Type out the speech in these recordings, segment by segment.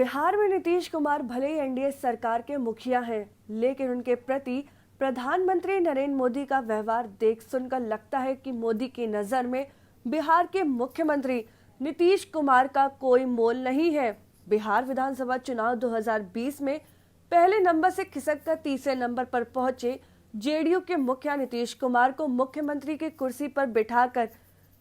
बिहार में नीतीश कुमार भले ही एनडीए सरकार के मुखिया हैं, लेकिन उनके प्रति प्रधानमंत्री नरेंद्र मोदी का व्यवहार देख सुनकर लगता है कि मोदी की नजर में बिहार के मुख्यमंत्री नीतीश कुमार का कोई मोल नहीं है। बिहार विधानसभा चुनाव 2020 में पहले नंबर से खिसककर तीसरे नंबर पर पहुंचे जेडीयू के मुखिया नीतीश कुमार को मुख्यमंत्री की कुर्सी पर बिठाकर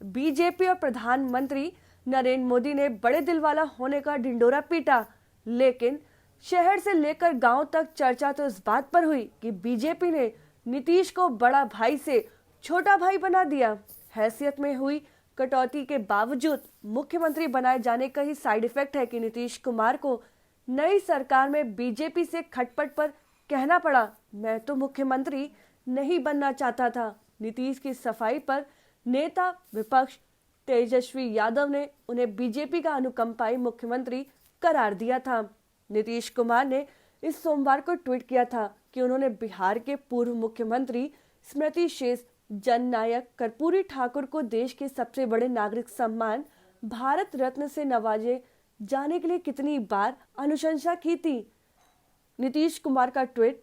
बीजेपी और प्रधानमंत्री नरेंद्र मोदी ने बड़े दिल वाला होने का ढिंडोरा पीटा। लेकिन शहर से लेकर गांव तक चर्चा तो इस बात पर हुई कि बीजेपी ने नीतीश को बड़ा भाई से छोटा भाई बना दिया। हैसियत में हुई कटौती के बावजूद मुख्यमंत्री बनाए जाने का ही साइड इफेक्ट है कि नीतीश कुमार को नई सरकार में बीजेपी से खटपट पर कहना पड़ा, मैं तो मुख्यमंत्री नहीं बनना चाहता था। नीतीश की सफाई पर नेता विपक्ष तेजस्वी यादव ने उन्हें बीजेपी का अनुकंपाई मुख्यमंत्री करार दिया था। नीतीश कुमार ने इस सोमवार को ट्वीट किया था कि उन्होंने बिहार के पूर्व मुख्यमंत्री स्मृति शेष जननायक कर्पूरी ठाकुर को देश के सबसे बड़े नागरिक सम्मान भारत रत्न से नवाजे जाने के लिए कितनी बार अनुशंसा की थी। नीतीश कुमार का ट्वीट,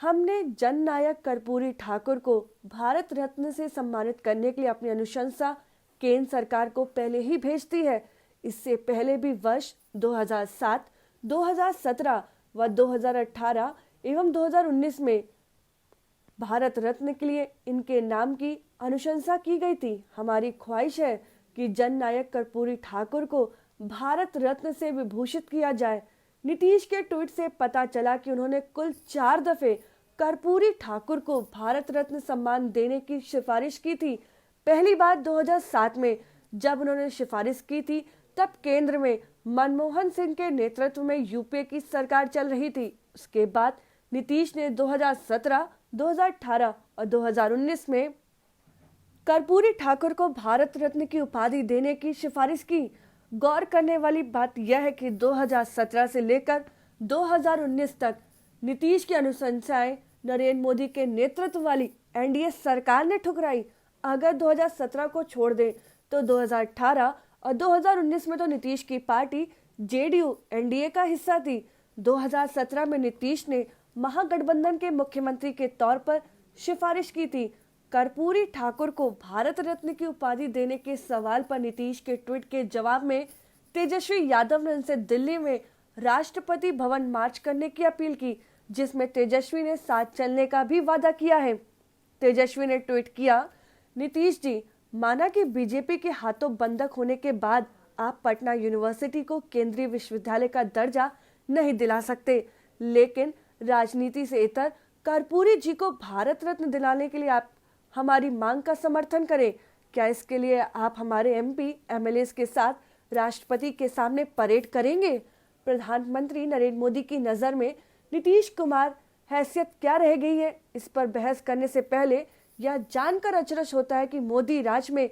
हमने जननायक कर्पूरी ठाकुर को भारत रत्न से सम्मानित करने के लिए अपनी अनुशंसा केंद्र सरकार को पहले ही भेजती है। इससे पहले भी वर्ष 2007, 2017 व 2018 एवं 2019 में भारत रत्न के लिए इनके नाम की अनुशंसा की गई थी। हमारी ख्वाहिश है कि जननायक कर्पूरी ठाकुर को भारत रत्न से विभूषित किया जाए। नीतीश के ट्वीट से पता चला कि उन्होंने कुल 4 दफे कर्पूरी ठाकुर को भारत रत्न सम्मान देने की सिफारिश की थी। पहली बार 2007 में जब उन्होंने सिफारिश की थी, तब केंद्र में मनमोहन सिंह के नेतृत्व में यूपीए की सरकार चल रही थी। उसके बाद नीतीश ने 2017, 2018 और 2019 में कर्पूरी ठाकुर को भारत रत्न की उपाधि देने की सिफारिश की। गौर करने वाली बात यह है कि 2017 से लेकर 2019 तक नीतीश की अनुशंसाएं नरेंद्र मोदी के नेतृत्व वाली एनडीए सरकार ने ठुकराई। अगर 2017 को छोड़ दें तो 2018 और 2019 में तो नीतीश की पार्टी जेडीयू एनडीए का हिस्सा थी। 2017 में नीतीश ने महागठबंधन के मुख्यमंत्री के तौर पर सिफारिश की थी। कर्पूरी ठाकुर को भारत रत्न की उपाधि देने के सवाल पर नीतीश के ट्वीट के जवाब में तेजस्वी यादव ने उनसे दिल्ली में राष्ट्रपति भवन मार्च करने की अपील की, जिसमें तेजस्वी ने साथ चलने का भी वादा किया है। तेजस्वी ने ट्वीट किया, नीतीश जी, माना कि बीजेपी के हाथों बंधक होने के बाद आप पटना यूनिवर्सिटी को केंद्रीय विश्वविद्यालय का दर्जा नहीं दिला सकते, लेकिन राजनीति से इतर कर्पूरी जी को भारत रत्न दिलाने के लिए आप हमारी मांग का समर्थन करें। क्या इसके लिए आप हमारे एमपी एमएलए के साथ राष्ट्रपति के सामने परेड करेंगे? प्रधानमंत्री नरेंद्र मोदी की नजर में नीतीश कुमार हैसियत क्या रह गई है, इस पर बहस करने से पहले यह जानकर अचरज होता है कि मोदी राज में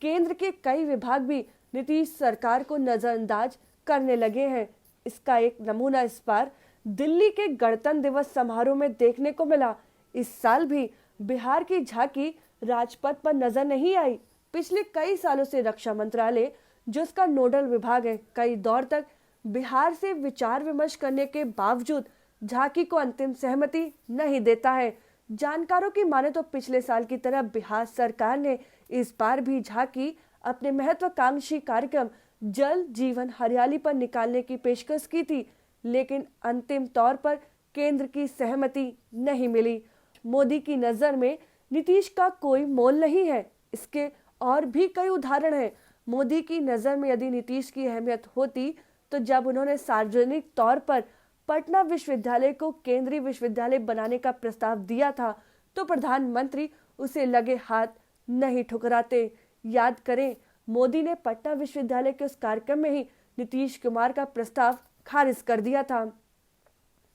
केंद्र के कई विभाग भी नीतीश सरकार को नजरअंदाज करने लगे हैं। इसका एक नमूना इस बार दिल्ली के गणतंत्र दिवस समारोह में देखने को मिला। इस साल भी बिहार की झांकी राजपथ पर नजर नहीं आई। पिछले कई सालों से रक्षा मंत्रालय, जो उसका नोडल विभाग है, कई दौर तक बिहार से विचार विमर्श करने के बावजूद झांकी को अंतिम सहमति नहीं देता है। जानकारों की माने तो पिछले साल की तरह बिहार सरकार ने इस बार भी झांकी अपने महत्वाकांक्षी कार्यक्रम जल जीवन हरियाली पर निकालने की पेशकश की थी, लेकिन अंतिम तौर पर केंद्र की सहमति नहीं मिली। मोदी की नजर में नीतीश का कोई मोल नहीं है। इसके और भी कई उदाहरण हैं। मोदी की नजर में यदि नीतीश की अहमियत होती तो जब उन्होंने सार्वजनिक तौर पर पटना विश्वविद्यालय को केंद्रीय विश्वविद्यालय बनाने का प्रस्ताव दिया था, तो प्रधानमंत्री उसे लगे हाथ नहीं ठुकराते। याद करें, मोदी ने पटना विश्वविद्यालय के उस कार्यक्रम में ही नीतीश कुमार का प्रस्ताव खारिज कर दिया था।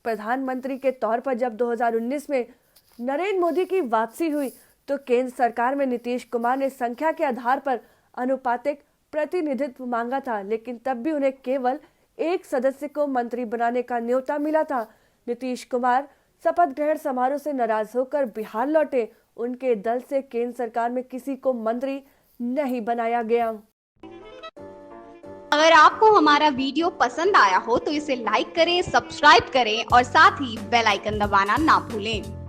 प्रधानमंत्री के तौर पर जब 2019 में नरेंद्र मोदी की वापसी हुई तो केंद्र सरकार में नीतीश कुमार ने संख्या के आधार पर अनुपातिक प्रतिनिधित्व मांगा था, लेकिन तब भी उन्हें केवल एक सदस्य को मंत्री बनाने का न्योता मिला था। नीतीश कुमार शपथ ग्रहण समारोह से नाराज होकर बिहार लौटे। उनके दल से केंद्र सरकार में किसी को मंत्री नहीं बनाया गया। अगर आपको हमारा वीडियो पसंद आया हो तो इसे लाइक करें, सब्सक्राइब करें और साथ ही बेल आइकन दबाना ना भूलें।